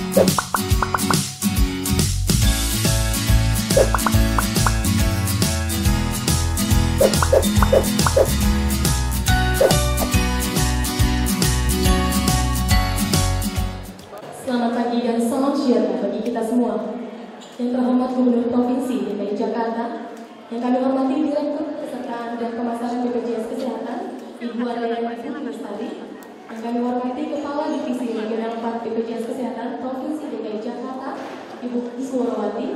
Selamat pagi dan salam sejahtera bagi kita semua. Yang terhormat Gubernur Provinsi DKI Jakarta, yang kami hormati Direktur Kepesertaan dan Pemasaran BPJS Kesehatan, Ibu Andayani Putri Lestari, yang kami hormati Kepala Divisi Regional 4 BPJS Kesehatan Provinsi DKI Jakarta, Ibu Iswawati,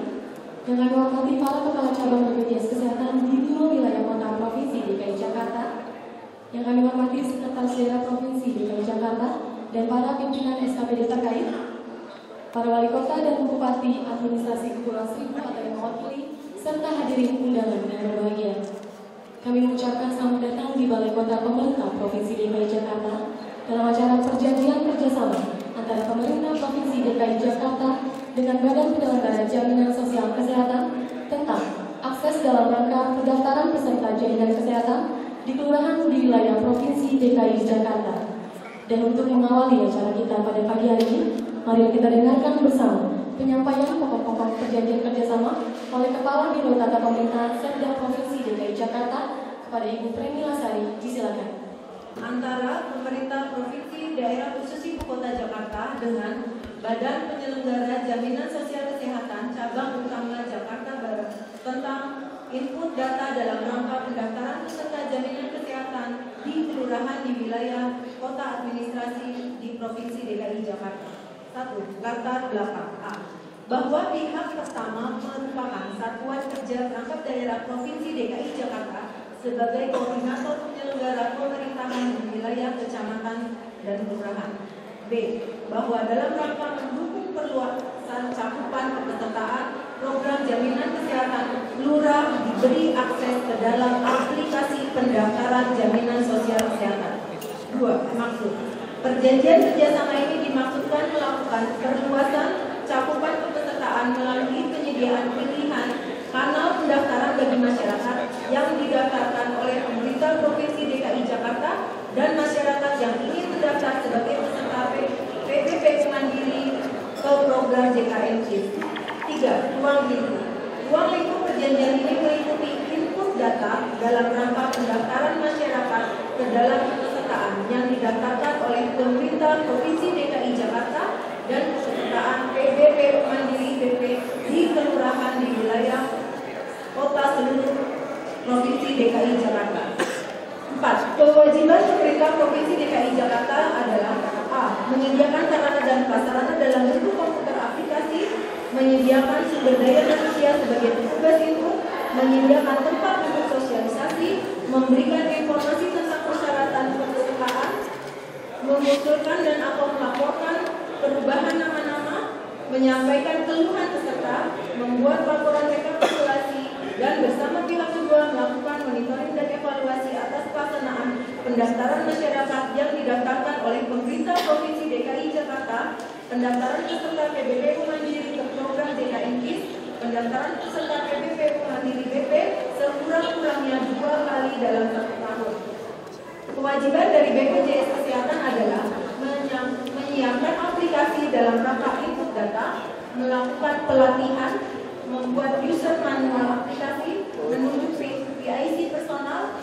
yang kami hormati para Kepala Cabang BPJS Kesehatan di 5 wilayah kota Provinsi DKI Jakarta, yang kami hormati Sekretaris Daerah Provinsi DKI Jakarta, dan para pimpinan SKPD terkait, para wali kota dan bupati administrasi Kepulauan Seribu atau yang mewakili, serta hadirin undangan yang berbahagia. Kami mengucapkan selamat datang di Balai Kota Pemerintah Provinsi DKI Jakarta dalam acara perjanjian kerjasama antara Pemerintah Provinsi DKI Jakarta dengan Badan Penyelenggara Jaminan Sosial Kesehatan tentang akses dalam rangka pendaftaran peserta jaminan kesehatan di kelurahan di wilayah Provinsi DKI Jakarta. Dan untuk mengawali acara kita pada pagi hari ini, mari kita dengarkan bersama penyampaian pokok-pokok perjanjian kerjasama oleh Kepala Biro Tata Pemerintahan Setda Provinsi DKI Jakarta kepada Ibu Premi Lasari. Disilakan. Antara Pemerintah Provinsi Daerah Khusus Ibu Kota Jakarta dengan Badan Penyelenggara Jaminan Sosial Kesehatan Cabang Utama Jakarta Barat tentang input data dalam rangka pendaftaran peserta jaminan kesehatan di kelurahan di wilayah kota administrasi di Provinsi DKI Jakarta. 1. Latar belakang A. Bahwa pihak pertama merupakan Satuan Kerja Perangkat Daerah Provinsi DKI Jakarta sebagai koordinator penyelenggara pemerintahan di wilayah kecamatan dan kelurahan. B. Bahwa dalam rangka mendukung perluasan cakupan kepesertaan program jaminan kesehatan, lurah diberi akses ke dalam aplikasi pendaftaran jaminan sosial kesehatan. 2. Maksud perjanjian kerjasama ini dimaksudkan melakukan perluasan cakupan kepesertaan melalui penyediaan pilihan kanal pendaftaran bagi masyarakat yang didaftarkan oleh pemerintah Provinsi DKI Jakarta dan masyarakat yang ingin mendaftar sebagai peserta PPP Mandiri ke program JKN KIS. 3. Ruang lingkup. Ruang lingkup perjanjian ini meliputi input data dalam rangka pendaftaran masyarakat ke dalam pesertaan yang didaftarkan oleh pemerintah Provinsi DKI Jakarta dan pesertaan PPP Mandiri BP di kelurahan di wilayah kota seluruh Provinsi DKI Jakarta. 4. Kewajiban pemerintah Provinsi DKI Jakarta adalah A. Menyediakan sarana dan prasarana dalam bentuk komputer aplikasi, menyediakan sumber daya manusia sebagai petugas input, menyediakan tempat untuk sosialisasi, memberikan informasi tentang persyaratan kepesertaan, mengusulkan dan atau melaporkan perubahan nama-nama, menyampaikan keluhan peserta, membuat laporan rekapitulasi, dan bersama pihak kedua melakukan monitoring dan evaluasi atas pelaksanaan pendaftaran masyarakat yang didaftarkan oleh pemerintah Provinsi DKI Jakarta, pendaftaran peserta PPP Mandiri ke program JKN KIS, pendaftaran peserta PPP Mandiri BP sekurang-kurangnya 2 kali dalam 1 tahun. Kewajiban dari BPJS Kesehatan adalah menyiapkan aplikasi dalam rangka input data, melakukan pelatihan, membuat user manual aplikasi, menunjuk PIC personal,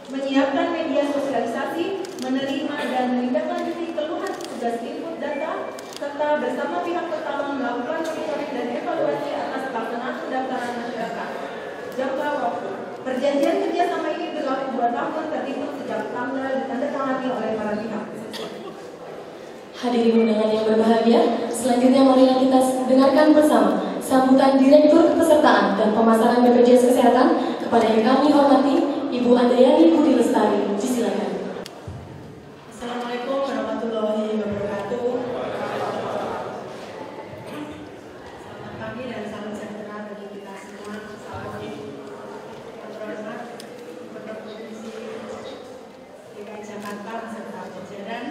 menyiapkan media sosialisasi, menerima dan menindaklanjuti keluhan petugas input data, serta bersama pihak pertama melakukan monitoring dan evaluasi atas pelaksanaan pendaftaran masyarakat. Jangka waktu. Perjanjian kerjasama ini berlaku 2 tahun terhitung sejak tanggal ditandatangani oleh para pihak. Hadirin undangan yang berbahagia, selanjutnya mari kita dengarkan bersama sambutan Direktur Kepesertaan dan Pemasaran BPJS Kesehatan kepada yang kami hormati Ibu Andayani Putri Lestari. Disilakan. Assalamualaikum warahmatullahi wabarakatuh. Selamat pagi dan salam sejahtera bagi kita semua. Salam terhormat Gubernur Provinsi DKI Jakarta beserta jajaran.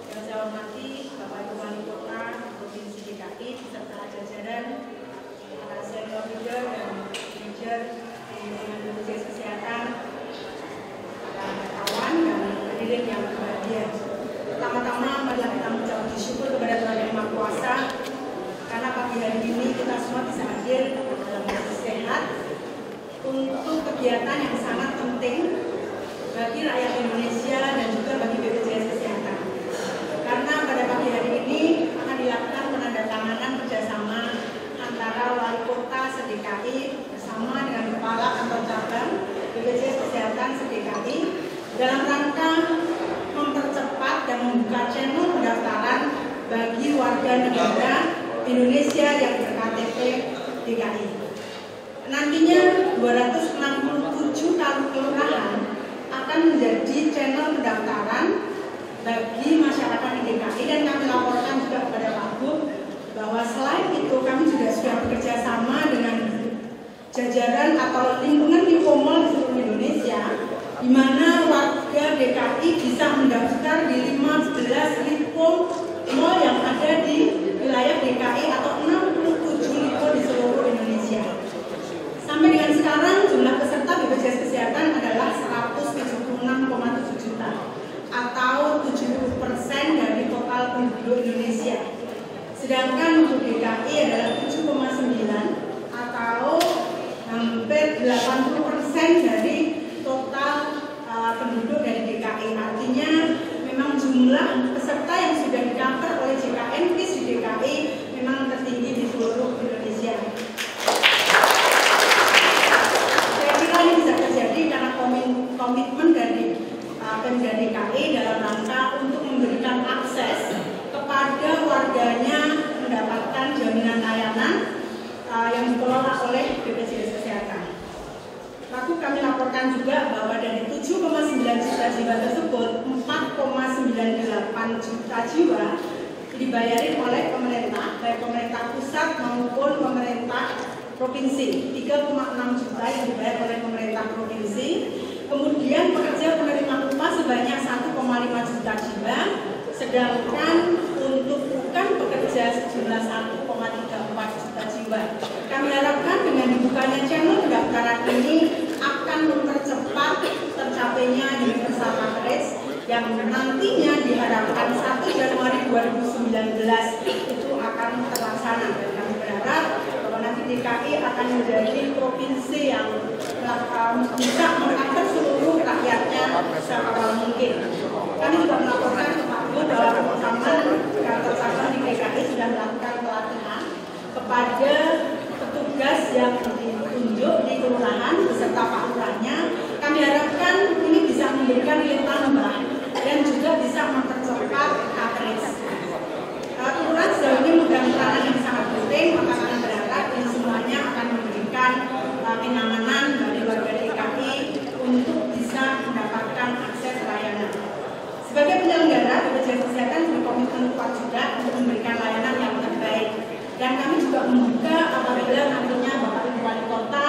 Yang saya hormati Bapak Ibu Wali Kota Provinsi DKI beserta jajaran, senior leader dan manajer dengan BPJS Kesehatan, dan kawan dan hadirin yang berbahagia. Pertama-tama marilah kita mengucapkan syukur kepada Tuhan Yang Maha kegiatan yang sangat penting bagi rakyat Indonesia dan juga bagi BPJS Kesehatan. Karena pada pagi hari ini akan dilakukan penandatanganan kerjasama antara Wali Kota se-DKI bersama dengan Kepala Kantor Cabang BPJS Kesehatan se-DKI dalam rangka mempercepat dan membuka channel pendaftaran bagi warga negara Indonesia yang berKTP DKI. Nantinya 267 kelurahan akan menjadi channel pendaftaran bagi masyarakat di DKI, dan kami laporkan juga kepada Pak Gub bahwa selain itu kami juga sudah bekerja sama dengan jajaran atau lingkungan Infomall di seluruh Indonesia, di mana warga DKI bisa mendaftar di 15 Lipo Mall yang ada di wilayah DKI atau 67 Lipo di seluruh Indonesia. Sampai dengan sekarang jumlah peserta BPJS Kesehatan adalah 176,7 juta atau 70% dari total penduduk Indonesia. Sedangkan untuk DKI adalah 7,9 atau hampir 80% dari total penduduk dari DKI. Artinya memang jumlah peserta yang sudah di-cover oleh JKN KIS di DKI memang tertinggi di seluruh Indonesia. Saya kira ini bisa terjadi karena komitmen dari Pemda DKI dalam rangka untuk memberikan akses kepada warganya mendapatkan jaminan layanan yang dikelola oleh BPJS Kesehatan. Lalu kami laporkan juga bahwa dari 7,9 juta jiwa tersebut 4,98 juta jiwa dibayarin oleh pemerintah, baik pemerintah pusat maupun pemerintah provinsi. 3,6 juta yang dibayar oleh pemerintah provinsi. Kemudian pekerja penerima upah sebanyak 1,5 juta jiwa, sedangkan untuk bukan pekerja sejumlah 1,34 juta jiwa. Kami harapkan dengan dibukanya channel pendaftaran ini akan mempercepat tercapainya universal coverage yang nantinya diharapkan 1 Januari 2019 itu akan terlaksana. Dan kami berharap bahwa nanti DKI akan menjadi provinsi yang bisa mengakses seluruh rakyatnya seawal mungkin. Kami juga melaporkan ke Pak Gub bahwa teman-teman kantor cabang di DKI sudah melakukan pelatihan kepada petugas yang ditunjuk di kelurahan beserta Pak Lurahnya. Kami harapkan ini bisa memberikan nilai tambah dan juga bisa mempercepat coverage. Kelurahan sejauh ini memegang peranan yang sangat penting, maka kami berharap ini semuanya akan memberikan kenyamanan bagi warga DKI untuk bisa mendapatkan akses layanan. Sebagai penyelenggara, BPJS Kesehatan berkomitmen kuat juga untuk memberikan layanan yang terbaik. Dan kami juga membuka apabila nantinya Bapak Ibu Wali Kota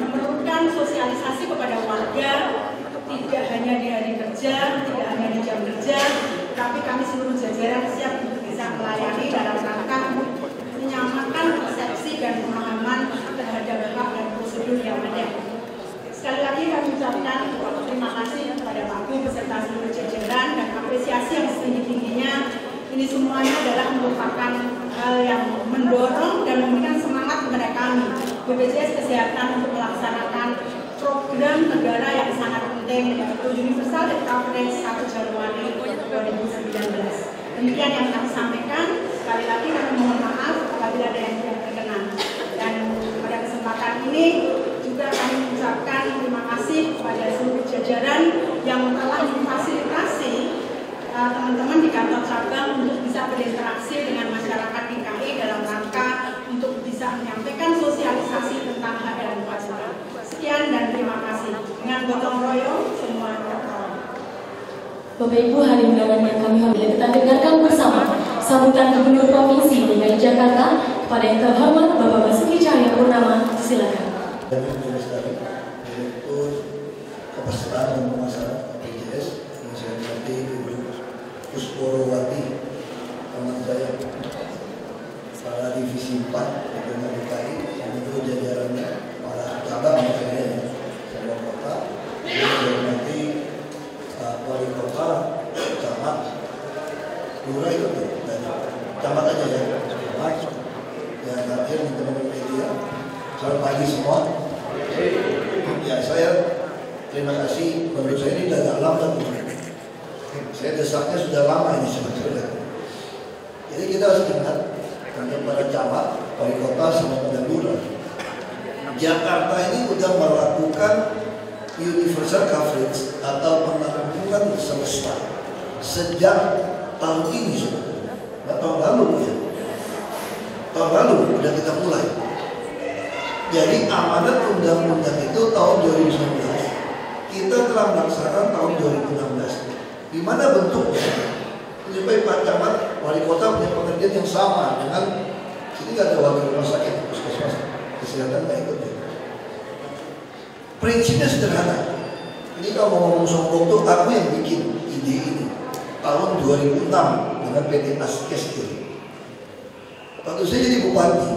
memerlukan sosialisasi kepada warga, tidak hanya di hari kerja, tidak hanya di jam kerja, tapi kami seluruh jajaran siap untuk bisa melayani dalam rangka menyamakan persepsi dan pemahaman terhadap hak dan prosedur yang ada. Sekali lagi kami ucapkan terima kasih kepada Pak Gub beserta seluruh jajaran dan apresiasi yang setinggi-tingginya. Ini semuanya adalah merupakan hal yang mendorong dan memberikan semangat kepada kami BPJS Kesehatan untuk melaksanakan program negara yang sangat penting yaitu Universal Health Coverage 1 Januari 2019. Demikian yang kami sampaikan. Sekali lagi kami mohon maaf apabila ada yang tidak berkenan. Dan pada kesempatan ini juga kami mengucapkan terima kasih kepada seluruh jajaran yang telah memfasilitasi teman-teman di kantor cabang untuk bisa berinteraksi dengan masyarakat DKI dalam rangka untuk bisa menyampaikan sosialisasi tentang hak dan kewajiban. Sekian dan terima kasih. Dengan gotong royong semua Bapak Ibu, hari undangan yang kami hormati, kita dengarkan bersama sambutan Gubernur Provinsi DKI Jakarta kepada yang terhormat Bapak Basuki Cahayapurnama. Silakan. Direktur Kepesertaan dan Pemasaran BPJS yang saya hormati Ibu Pusporowati, teman saya, Kepala Divisi 4 Regional DKI, yang itu jajarannya para cabang misalnya sebuah kota, yang saya hormati Wali Kota, camat, lurah itu dan camat aja ya, camat, dan hadir di teman media. Selamat pagi semua. Ya saya terima kasih, menurut saya ini agak lambat. Saya desaknya sudah lama ini sebetulnya. Jadi kita harus ingat untuk para camat, wali kota, sama pada lurah. Jakarta ini sudah melakukan universal coverage atau penanggungan semesta sejak tahun ini sebetulnya. Nah, tahun lalu ya. Tahun lalu sudah kita mulai. Jadi amanat undang-undang itu tahun 2019. Kita telah melaksanakan tahun 2016. Di mana bentuknya? Supaya Pak Camat, wali kota punya pengertian yang sama dengan sini nggak ada wakil rumah sakit, puskesmas, kesehatan nggak ikut ya. Prinsipnya sederhana. Ini kalau mau ngomong sombong tuh aku yang bikin ide ini tahun 2006 dengan PT Askes ini. Waktu saya jadi bupati,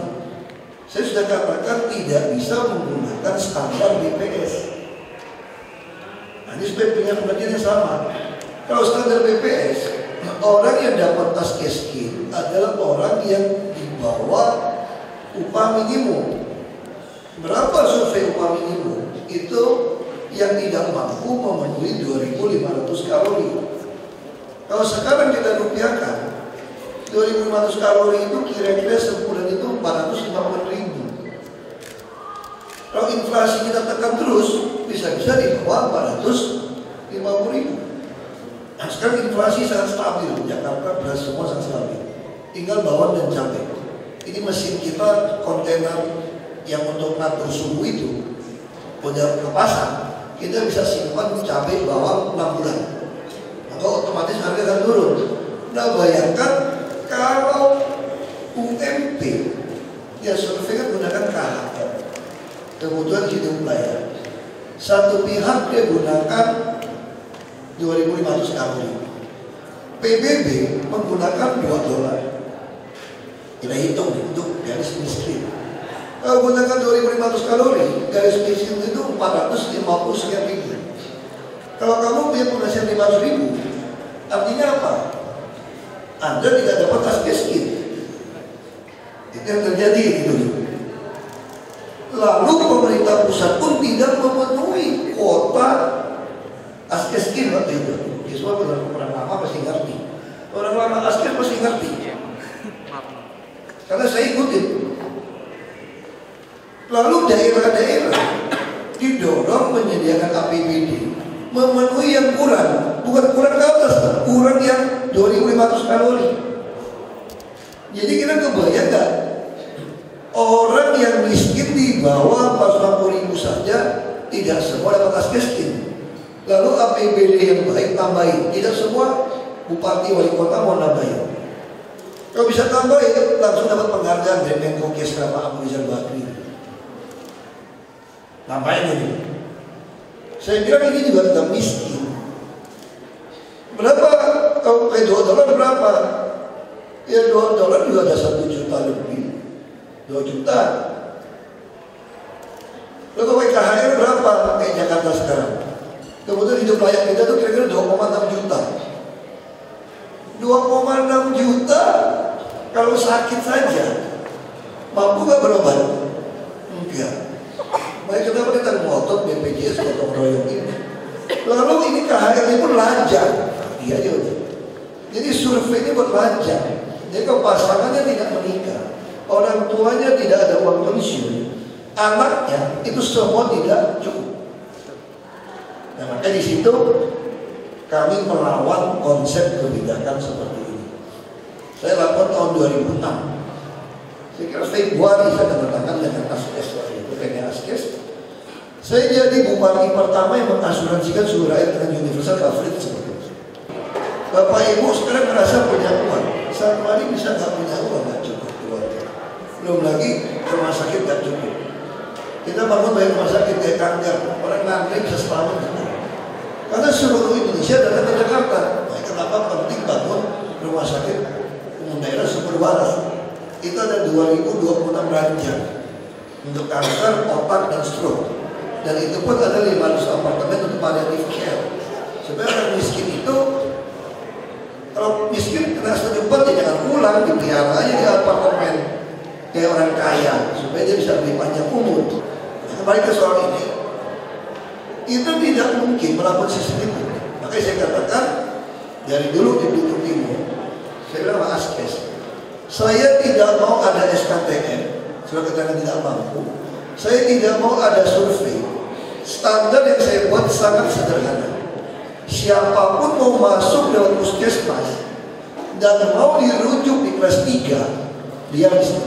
saya sudah katakan tidak bisa menggunakan standar BPS. Nah, ini supaya punya pengertian yang sama. Kalau standar BPS, orang yang dapat Askeskin adalah orang yang di bawah upah minimum. Berapa survei upah minimum? Itu yang tidak mampu memenuhi 2.500 kalori. Kalau sekarang kita rupiahkan, 2.500 kalori itu kira-kira sebulan itu 450.000. Kalau inflasi kita tekan terus, bisa-bisa di bawah 450.000. Nah, sekarang inflasi sangat stabil, Jakarta beras semua sangat stabil. Tinggal bawang dan cabai. Ini mesin kita kontainer yang untuk ngatur suhu itu udah kepasang, kita bisa simpan cabai bawang 6 bulan. Maka otomatis harga akan turun. Nah bayangkan kalau UMP ya survei kan gunakan KHR, kebutuhan hidup layak. Satu pihak dia gunakan 2.500 kalori. PBB menggunakan $2. Kita hitung untuk garis miskin. Kalau gunakan 2.500 kalori, garis miskin itu 450 sekian ribu. Kalau kamu punya penghasilan 500.000, artinya apa? Anda tidak dapat Askeskin. Itu yang terjadi gitu. Lalu pemerintah pusat pun tidak memenuhi kuota Askeskin waktu itu. Semua orang lama pasti ngerti. Orang lama Askes pasti ngerti. Karena saya ikutin. Lalu daerah-daerah didorong menyediakan APBD memenuhi yang kurang, bukan kurang ke atas, kurang yang 2.500 kalori. Jadi kita kebayang gak? Orang yang miskin di bawah 450.000 saja tidak semua dapat Askeskin. Lalu APBD yang baik tambahin. Tidak semua bupati wali kota mau nambahin. Kalau bisa tambahin langsung dapat penghargaan dari Menko Kesra Pak Abu Rizal Bakri. Nambahin ini. Saya kira ini juga tidak miskin. Berapa? Kalau kayak $2 berapa? Ya $2 juga ada 1 juta lebih. 2 juta. Lalu kalau KHR berapa? Kayak Jakarta sekarang. Kemudian hidup layak kita tuh kira-kira 2,6 juta. 2,6 juta kalau sakit saja mampu gak berobat? Enggak. Baik, kenapa kita ngotot BPJS gotong royong ini? Lalu ini KHR ini pun lajang. Iya aja. Jadi survei ini berlajang. Jadi kalau pasangannya tidak menikah, orang tuanya tidak ada uang pensiun, anaknya itu semua tidak cukup. Nah, makanya di situ kami melawan konsep kebijakan seperti ini. Saya lapor tahun 2006. Saya kira Februari saya datangkan dengan Askes waktu itu, dengan Askes. Saya jadi bupati pertama yang mengasuransikan seluruh rakyat dengan universal coverage seperti itu. Bapak Ibu sekarang merasa punya uang, saat hari bisa nggak punya uang, nggak cukup keluarga. Belum lagi rumah sakit nggak cukup. Kita bangun banyak rumah sakit kayak kanker, orang ngantri bisa setahun. Karena seluruh Indonesia datang ke Jakarta. Nah, kenapa penting bangun rumah sakit umum daerah sumber waras? Itu ada 2026 ranjang untuk kanker, otak, dan stroke. Dan itu pun ada 500 apartemen untuk palliative care. Sebenarnya orang miskin itu, kalau miskin kena setempat ya jangan pulang, dipelihara aja di apartemen kayak orang kaya supaya dia bisa lebih panjang umur. Nah, kembali ke soal ini, Kita tidak mungkin melakukan sistem itu. Makanya saya katakan dari dulu di Belitung Timur, saya bilang Mas Askes, saya tidak mau ada SKTN, surat keterangan tidak mampu. Saya tidak mau ada survei. Standar yang saya buat sangat sederhana. Siapapun mau masuk lewat puskesmas dan mau dirujuk di kelas 3, dia bisa.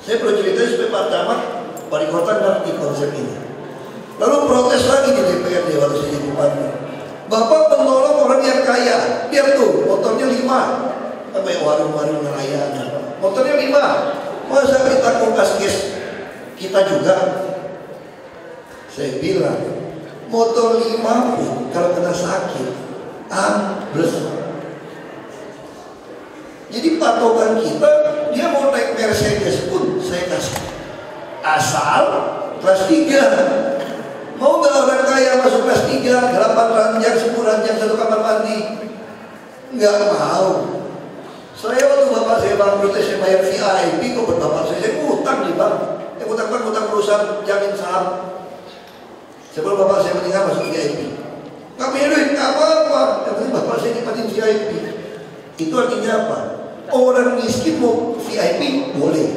Saya perlu cerita supaya Pak Camat, Wali Kota ngerti konsep ini. Lalu protes lagi di DPRD waktu saya jadi bupati. Bapak menolong orang yang kaya. Lihat tuh, motornya 5. Apa ya, warung-warung nelayan. Motornya 5. Masa kita Askes kita juga? Saya bilang, motor 5 pun kalau kena sakit, ambles. Jadi patokan kita, dia mau naik Mercedes pun saya kasih. Asal kelas 3. Mau nggak orang kaya masuk kelas 3, 8 ranjang, 10 ranjang, 1 kamar mandi? Nggak mau. Saya waktu bapak saya bangkrut, saya bayar VIP, kok buat bapak saya utang nih bang. Yang utang perusahaan jamin saham. Sebelum bapak saya meninggal masuk VIP. Nggak punya duit, nggak apa-apa. Yang penting bapak saya nikmatin VIP. Itu artinya apa? Orang miskin mau VIP boleh.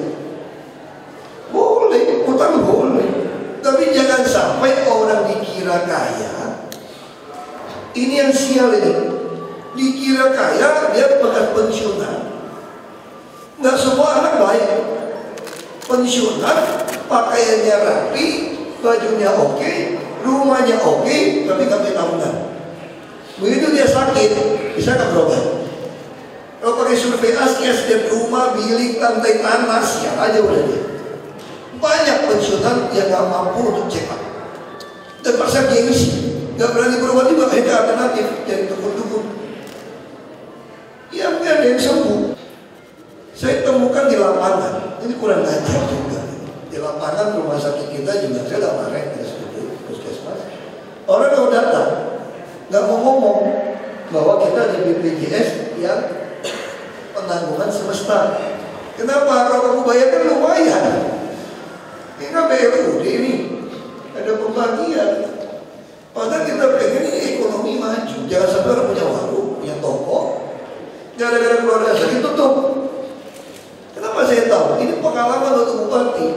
Boleh, utang boleh. Tapi jangan sampai orang dikira kaya. Ini yang sial ini. Dikira kaya, dia bekas pensiunan. Nggak semua anak baik. Pensiunan, pakaiannya rapi, bajunya oke, rumahnya oke, tapi nggak punya tabungan. Begitu dia sakit, bisa nggak berobat? Kalau pakai survei Askes, dia rumah, bilik, lantai tanah, sial aja udah dia. Banyak pensiunan yang gak mampu untuk check up dan paksa gengsi, gak berani berobat juga, akhirnya alternatif dari dukun-dukun. Ya mungkin ada yang sembuh. Saya temukan di lapangan, ini kurang ajar juga. Di lapangan rumah sakit kita juga, saya udah marah ya seperti puskesmas. Orang kalau datang, gak mau ngomong bahwa kita di BPJS yang penanggungan semesta. Kenapa? Kalau kamu bayar kan lumayan. Ini kan BUD ini, ada pembagian. Padahal kita pengen ini ekonomi maju. Jangan sampai orang punya warung, punya toko, gara-gara keluarga sakit tutup. Kenapa saya tahu? Ini pengalaman untuk bupati.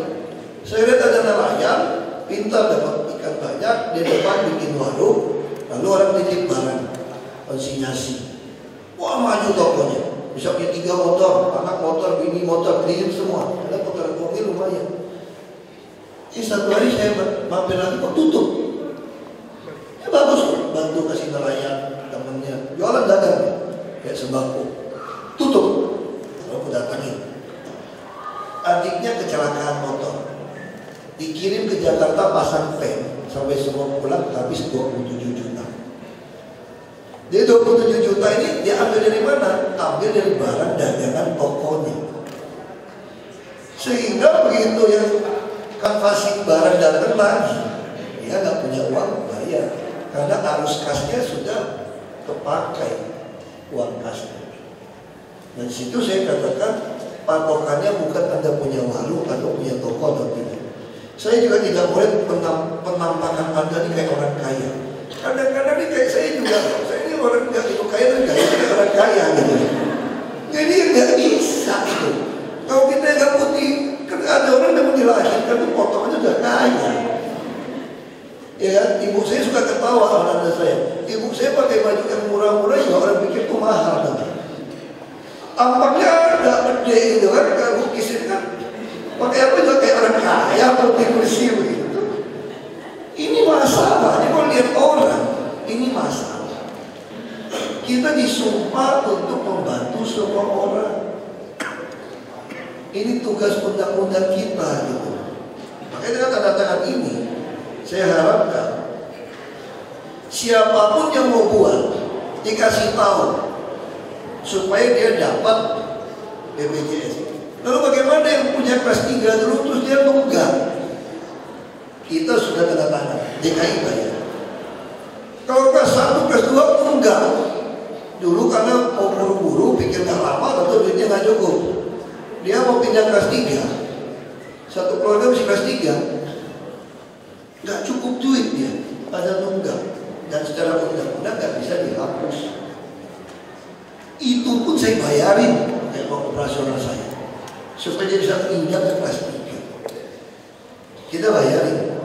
Saya lihat ada nelayan, pintar dapat ikan banyak, di depan bikin warung, lalu orang titip barang, konsinyasi. Wah maju tokonya, bisa punya 3 motor, anak motor, bini motor, beliin semua. Ada motor ekonomi lumayan. Ini satu hari saya mampir lagi kok tutup. Ya bagus, bantu kasih nelayan temennya, jualan dagang kayak sembako. Tutup. Lalu aku datangin. Adiknya kecelakaan motor, dikirim ke Jakarta pasang pen, sampai semua pulang habis 27 juta. Jadi 27 juta ini dia ambil dari mana? Ambil dari barang dagangan tokonya. Sehingga begitu yang kasih barang datang lagi, dia nggak punya uang bayar karena arus kasnya sudah kepakai uang kasnya. Dan situ saya katakan patokannya bukan Anda punya warung atau punya toko atau tidak. Saya juga tidak boleh penampakan Anda ini kayak orang kaya. Kadang-kadang ini kayak saya juga, saya ini orang nggak itu kaya dan gaya kayak orang kaya gitu. Jadi nggak bisa itu. Kalau kita nggak putih, kan ada orang yang dilahirkan itu potongannya udah kaya. Ya, ibu saya suka ketawa sama anak saya. Ibu saya pakai baju yang murah-murah juga orang pikir itu mahal. Tampaknya agak gede gitu kan, kalau lukisin kan pakai apa juga kayak orang kaya, putih bersih begitu. Ini masalah. Ini kalau lihat orang, ini masalah. Kita disumpah untuk membantu semua orang. Ini tugas undang-undang kita gitu. Makanya dengan tanda tangan ini, saya harapkan siapapun yang mau buat dikasih tahu supaya dia dapat BPJS. Lalu bagaimana yang punya kelas 3 dulu terus dia nunggak? Kita sudah tanda tangan, DKI bayar. Kalau kelas 1, kelas 2 nunggak. Dulu karena mau buru-buru, pikir nggak lama, atau duitnya nggak cukup. Dia mau pindah kelas 3. Satu keluarga masih kelas 3. Nggak cukup Itu pun saya bayarin dari uang operasional saya supaya dia bisa pindah ke kelas 3. Kita bayarin,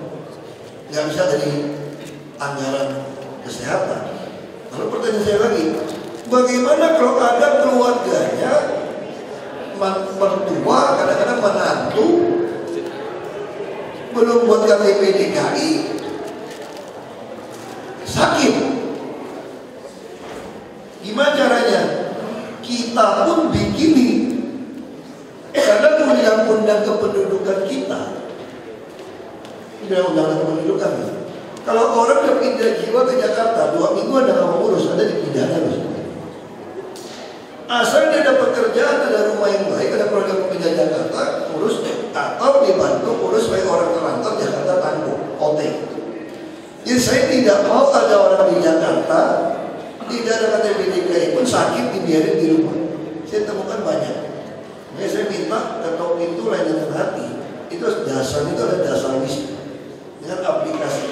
nggak bisa dari anggaran kesehatan. Lalu pertanyaan saya lagi, bagaimana kalau ada keluarganya, mertua, kadang-kadang menantu, belum buat KTP DKI, sakit. Gimana caranya? Kita pun begini. Karena undang-undang kependudukan kita, undang-undang kependudukan, kalau orang udah pindah jiwa ke Jakarta 2 minggu ada nggak mengurus, ada dipindahkan. Asal dia dapat kerjaan, ada rumah yang baik, ada program pindah Jakarta, urus atau dibantu urus sebagai orang terlantar Jakarta tangguh, OT. Jadi saya tidak mau ada orang di Jakarta tidak ada KTP DKI pun sakit dibiarin di rumah. Saya temukan banyak. Makanya saya minta ketok pintu lain dengan hati. Itu dasar, itu ada dasar wisma. Dengan aplikasi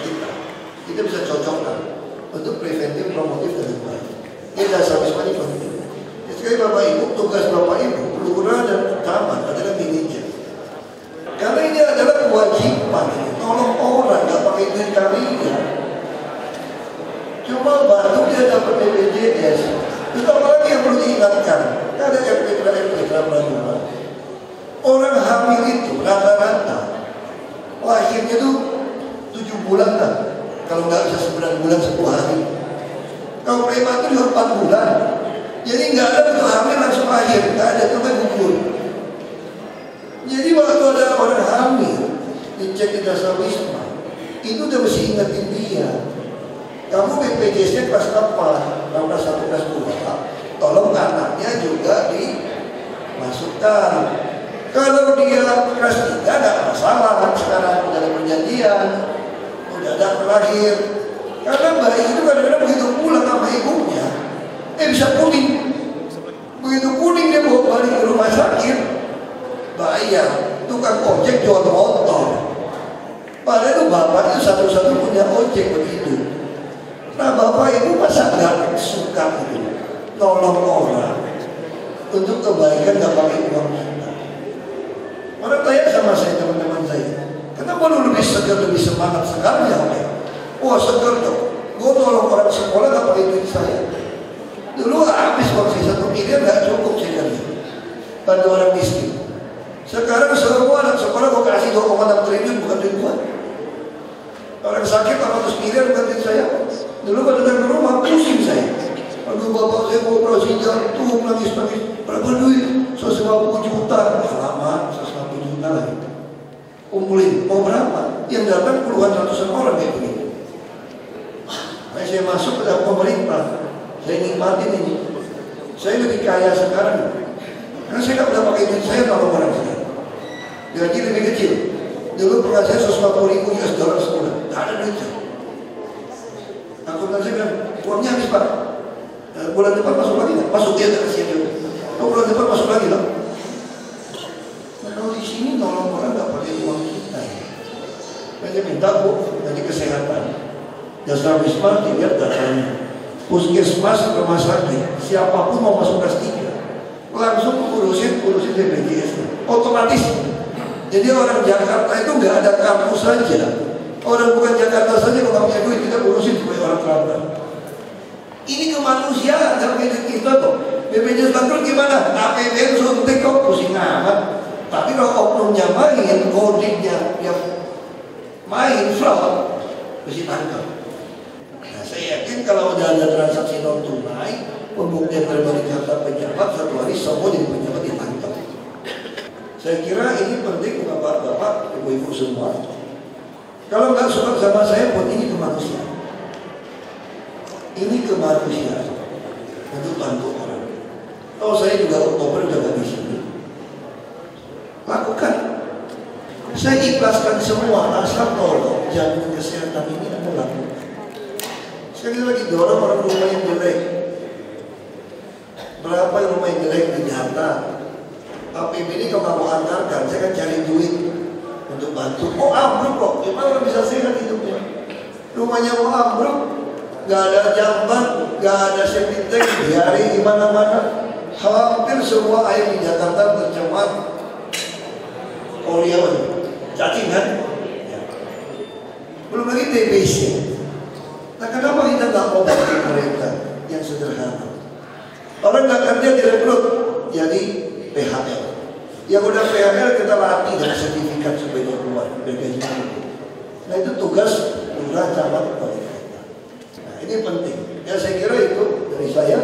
kita bisa cocokkan untuk preventif, promotif dan baik. Ini dasar wisma ini penting. Sekali Bapak Ibu, tugas Bapak Ibu, lurah dan camat adalah manajer. Karena ini adalah kewajiban, tolong orang, gak pakai duit kalian. Cuma baru dia dapat BPJS. Itu apalagi yang perlu diingatkan. Ada RPTRA Pelabuhan. Orang hamil itu rata-rata lahirnya itu 7 bulan kan. Kalau nggak bisa 9 bulan 10 hari. Kalau prematur juga 4 bulan. Jadi nggak ada betul hamil langsung lahir. Nggak ada itu kan gugur. Jadi waktu ada orang hamil dicek di dasar wisma, itu udah mesti ingetin dia. Kamu BPJS-nya kelas 4, kelas 1, kelas 2, tolong anaknya juga dimasukkan. Kalau dia kelas 3 nggak masalah, sekarang udah ada perjanjian, udah ada lahir. Karena bayi itu kadang-kadang begitu pulang sama ibunya, bisa kuning. Begitu kuning dia bawa balik ke rumah sakit, bayar tukang ojek jual motor. Padahal itu bapak itu satu-satu punya ojek begitu. Nah Bapak Ibu masa nggak suka itu nolong orang untuk kebaikan nggak pakai uang kita. Orang tanya sama saya, teman-teman saya, kenapa lu lebih segar, lebih semangat sekarang ya? Wah segar dong, gue nolong orang sekolah nggak pakai duit saya. Dulu habis uang saya 1 miliar nggak cukup saya kasih bantu orang miskin. Sekarang semua anak sekolah gue kasih 2,6 triliun bukan duit gue. Orang sakit 400 miliar bukan duit saya. Dulu pada datang ke rumah pusing saya. Aduh bapak saya mau operasi jantung, nangis-nangis. Berapa duit? 150 juta. Lama 150 juta lagi. Kumpulin, mau berapa? Yang datang puluhan ratusan orang kayak begini. Nah, saya masuk ke dalam pemerintah. Saya nikmatin ini. Saya lebih kaya sekarang. Karena saya nggak pernah pakai duit saya kalau orang saya. Gaji lebih kecil. Dulu penghasilan 150.000 US dollar sebulan. Nggak ada duit saya. Akuntansi bilang, uangnya habis Pak. Bulan depan masuk lagi nggak? Masuk dia tak kasihan juga. Oh, bulan depan masuk lagi loh. Nah kalau di sini nolong orang nggak pakai uang kita. Hanya minta Bu, dari kesehatan. Dasar wisma dilihat datanya. Puskesmas, rumah sakit, siapapun mau masuk kelas 3, langsung urusin BPJS. Otomatis. Jadi orang Jakarta itu nggak ada kartu saja. Orang bukan Jakarta saja kalau punya duit kita urusin sebagai orang terlantar. Ini kemanusiaan dalam hidup kita tuh. BPJS bangkrut gimana? APBN suntik kok pusing amat. Tapi kalau oknumnya main, codingnya yang main fraud, mesti tangkap. Nah saya yakin kalau udah ada transaksi non tunai, pembuktian dari kata pejabat 1 hari semua jadi pejabat ditangkap. Saya kira ini penting bapak-bapak, ibu-ibu semua. Kalau nggak suka sama saya pun ini kemanusiaan. Ini kemanusiaan untuk bantu orang. Oh saya juga Oktober udah gak di sini. Lakukan. Saya ikhlaskan semua asal tolong jaminan kesehatan ini Anda lakukan. Sekali lagi dorong orang rumah yang jelek. Berapa rumah yang jelek di Jakarta? APBD kalau mau antarkan, saya kan cari duit untuk bantu. Oh ambruk kok, gimana orang bisa sehat hidupnya? Rumahnya mau ambruk, nggak ada jamban, nggak ada septic tank, diare di mana-mana. Hampir semua air di Jakarta tercemar oleh cacing kan? Ya. Belum lagi TBC. Nah, kenapa kita nggak obati mereka yang sederhana? Orang nggak kerja direkrut jadi PHL. Yang udah PHL kita latih dengan sertifikat supaya dia keluar bergaji. Nah, itu tugas lurah, camat, wali kota. Nah, ini penting. Ya, saya kira itu dari saya.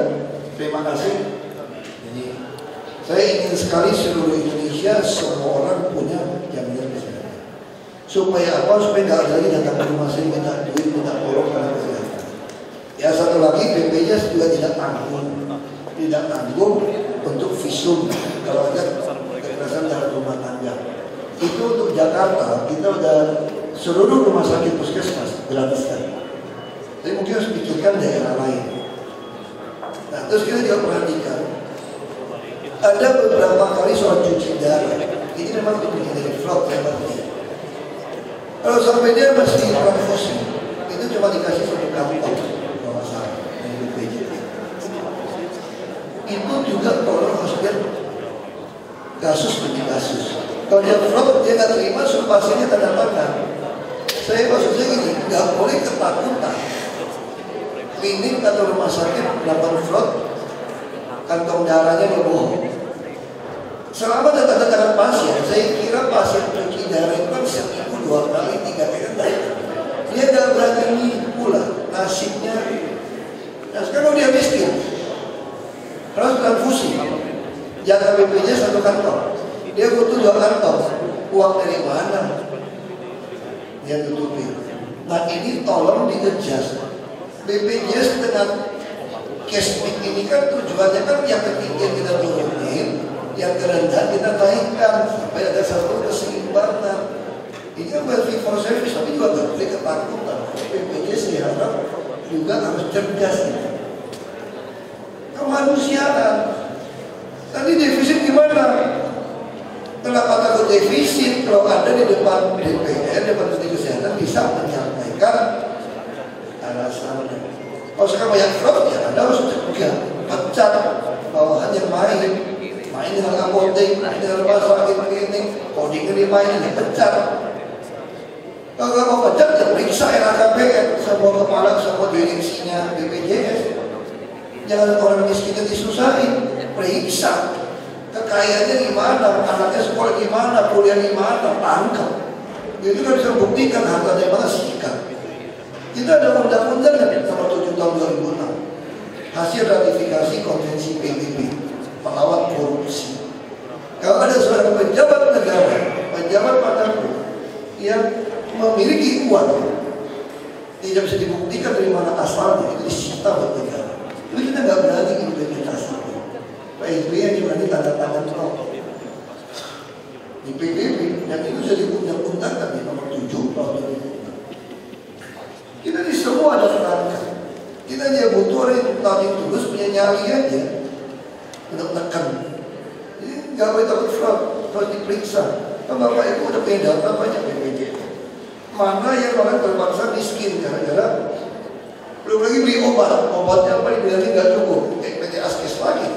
Terima kasih. Jadi saya ingin sekali seluruh Indonesia semua orang punya jaminan kesehatan. Supaya apa? Supaya nggak ada lagi datang ke rumah saya minta duit, minta tolong karena kesehatan. Ya, satu lagi BPJS juga tidak tanggung untuk visum kalau ada kekerasan dalam rumah tangga. Itu untuk Jakarta kita udah seluruh rumah sakit puskesmas gratiskan. Tapi mungkin harus pikirkan daerah lain. Nah, terus kita juga perhatikan ada beberapa kali soal cuci darah. Ini memang untuk menghindari fraud ya berarti. Kalau sampai dia masih transfusi, itu cuma dikasih satu kantong kalau salah dari BPJS. Itu juga tolong harus lihat kasus demi kasus. Kalau dia fraud dia nggak terima, suruh pasiennya tanda tangan. Saya maksudnya gini, nggak boleh ketakutan. Klinik atau rumah sakit melakukan fraud, kantong darahnya bohong. Selama ada tanda tangan pasien, saya kira pasien cuci darah itu kan seminggu 2 kali, 3 kali. Dia nggak berani pula nasibnya. Nah, sekarang dia miskin, harus transfusi. Jaga BPJS 1 kantong, dia butuh 2 kantong. Uang dari mana? Dia tutupi. Nah, ini tolong dikejar. BPJS dengan cashback ini kan tujuannya kan yang ketiga kita turunin, yang kerendahan kita naikkan supaya ada satu keseimbangan. Ini kan buat fee for service, tapi juga nggak boleh ketakutan. BPJS saya harap juga harus cerdas. Kemanusiaan. Tadi defisit gimana? Kenapa takut defisit? Kalau ada di depan DPR, depan Menteri Kesehatan bisa menyampaikan alasannya. Kalau sekarang banyak fraud ya Anda harus cegah, pecat bawahan yang main dengan apotek, main dengan rumah sakit klinik, coding dimainin, dipecat. Kalau nggak mau pecat ya periksa LHKPN, semua kepala, semua direksinya BPJS. Jangan orang miskin disusahin, periksa kekayaannya gimana, anaknya sekolah gimana, kuliah gimana, tangkap. Itu kan bisa buktikan hartanya mana sikat. Kita ada undang-undang nomor 7 tahun 2006 hasil ratifikasi konvensi PBB melawan korupsi. Kalau ada seorang pejabat negara, pejabat manapun yang memiliki uang tidak bisa dibuktikan dari mana asalnya, itu disita buat negara. Itu kita nggak berani implementasi. Pak SBY yang berani tanda tangan di PBB dan itu sudah diundang-undangkan di nomor 7 tahun 2006. Kita di semua ada kerangka. Kita dia butuh orang yang tadi tulus punya nyali aja untuk tekan. Jadi nggak boleh takut fraud, harus diperiksa. Kan Bapak Ibu udah punya data banyak BPJS. Mana yang orang terpaksa miskin gara-gara belum lagi beli obatnya apa dibilangnya nggak cukup, kayak PT Askes lagi.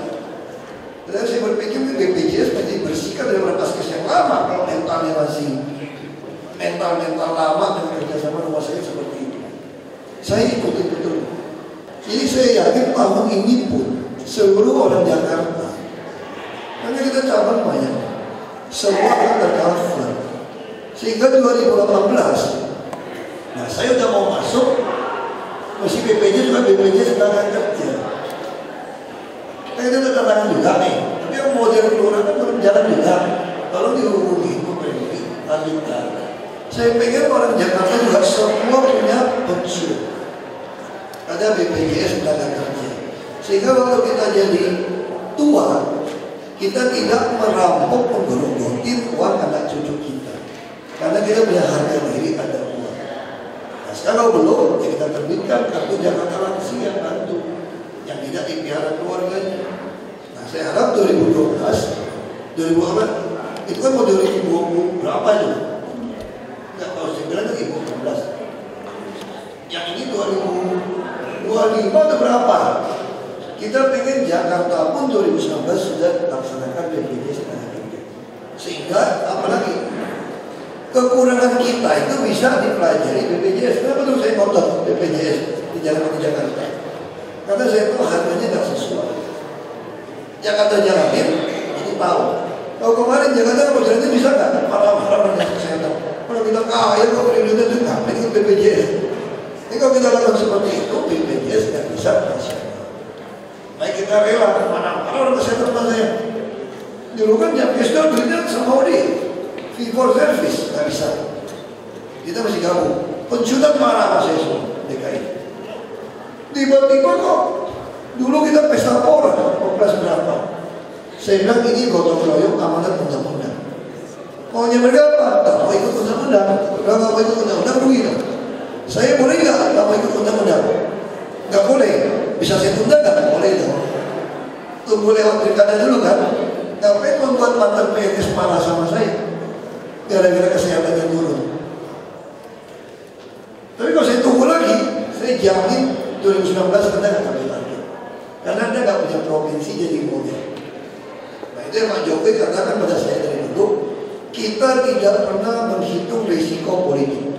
Dan saya berpikir BPJS menjadi bersihkan dari Askes yang lama kalau mentalnya masih mental lama dengan kerjasama rumah sakit seperti itu. Saya ikutin betul. Jadi saya yakin tahun ini pun seluruh orang Jakarta, karena kita cabang banyak, semua akan tercover. Sehingga 2018, nah saya udah mau masuk, masih BPJS juga BPJS sedang kerja. Kita udah tantangan juga nih, tapi yang model kelurahan kan belum jalan juga. Kalau dihubungi itu lanjutkan. Saya pengen orang Jakarta juga semua punya pensiun. Ada BPJS tenaga kerja. Sehingga waktu kita jadi tua, kita tidak merampok menggerogoti uang anak cucu kita. Karena kita punya harga diri, ada uang. Nah sekarang belum, ya kita terbitkan kartu Jakarta Lansia bantu yang tidak dipelihara keluarganya. Nah saya harap 2012, 2000 itu kan mau 2020 berapa itu? Nggak tahu, saya bilang 2012. Yang ini 2019 soal IPA itu berapa? Kita pengen Jakarta pun 2019 sudah laksanakan BPJS Ketenagakerjaan. Sehingga apalagi kekurangan kita itu bisa dipelajari BPJS. Kenapa tuh saya nonton BPJS di Jakarta? Karena saya tahu harganya nggak sesuai. Jakarta jalanin, ini tahu. Kalau kemarin Jakarta jalannya bisa nggak? Marah-marah dengan kesehatan. Kalau kita kaya, kalau triliunnya itu ngapain itu BPJS? Ini kalau kita lakukan seperti itu, BPJS nggak bisa nasional. Baik kita rela, marah-marah orang kesehatan saya. Dulu kan jam pistol duitnya sama dia. Fee for service, nggak bisa. Kita masih gabung. Pensiunan marah sama saya semua, DKI. Tiba-tiba kok, dulu kita pesta pora, Kopras berapa? Saya bilang ini gotong royong amanat undang-undang. Maunya mereka apa? Tak mau ikut undang-undang. Kalau nggak mau ikut undang-undang, rugi dong. Saya boleh nggak mau ikut undang-undang? Nggak boleh. Bisa saya tunda nggak? Boleh dong. Tunggu lewat pilkada dulu kan? Ngapain membuat mantan PNS marah sama saya? Gara-gara kesehatannya turun. Tapi kalau saya tunggu lagi, saya jamin 2019 Anda nggak ambil lagi. Karena Anda nggak punya provinsi jadi model. Nah itu yang Pak Jokowi katakan pada saya dari dulu, kita tidak pernah menghitung risiko politik.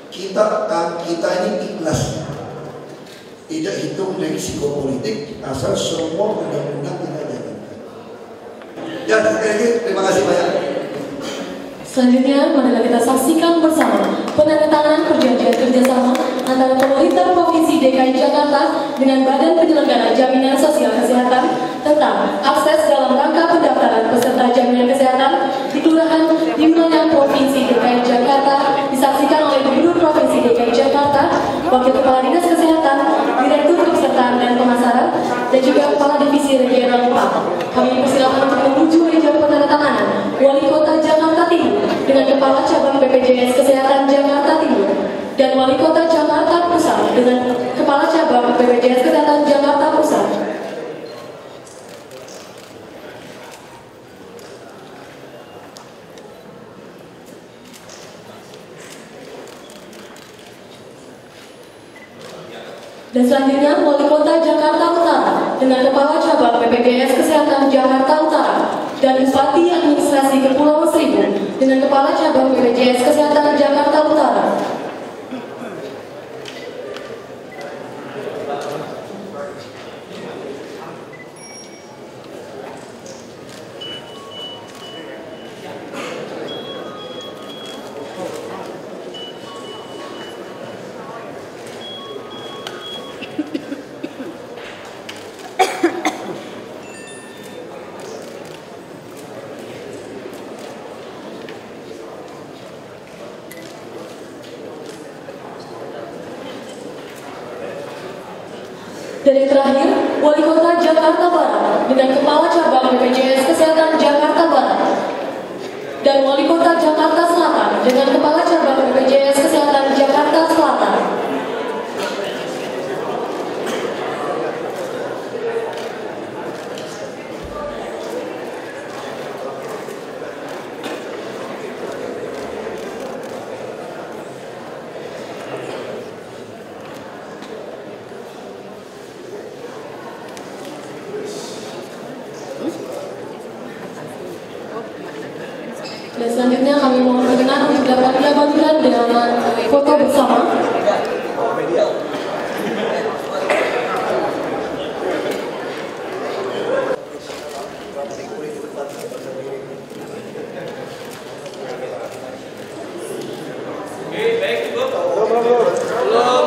Kita ini ikhlas. Tidak hitung risiko politik asal semua undang-undang kita jalankan. Ya, sekali lagi terima kasih banyak. Selanjutnya, marilah kita saksikan bersama penandatanganan perjanjian kerjasama antara pemerintah Provinsi DKI Jakarta dengan Badan Penyelenggara Jaminan Sosial Kesehatan tentang akses dalam rangka pendaftaran peserta jaminan kesehatan di Kelurahan di wilayah Provinsi DKI Jakarta, disaksikan oleh Gubernur Provinsi DKI Jakarta, Wakil Kepala Dinas Kesehatan, Direktur Kepesertaan dan Pemasaran, dan juga Kepala Divisi Regional 4. Kami persilakan untuk menuju meja penandatanganan Wali Kota Jakarta Timur dengan Kepala Cabang BPJS Kesehatan Jakarta Timur dan Wali Kota Jakarta Pusat dengan Kepala Cabang BPJS Kesehatan Jakarta Pusat. Dan selanjutnya Wali Kota Jakarta Utara dengan Kepala Cabang BPJS Kesehatan Jakarta Utara dan Bupati Administrasi Kepulauan Seribu dengan Kepala Cabang BPJS Kesehatan Jakarta Utara. Dan yang terakhir, Wali Kota Jakarta Barat dengan Kepala Cabang BPJS Kesehatan Jakarta Barat dan Wali Kota Jakarta Selatan dengan Kepala Cabang BPJS Kesehatan Jakarta Selatan. Dan selanjutnya kami mohon berkenan untuk dapat diabadikan dengan foto bersama. Oke, baik, cukup. Belum.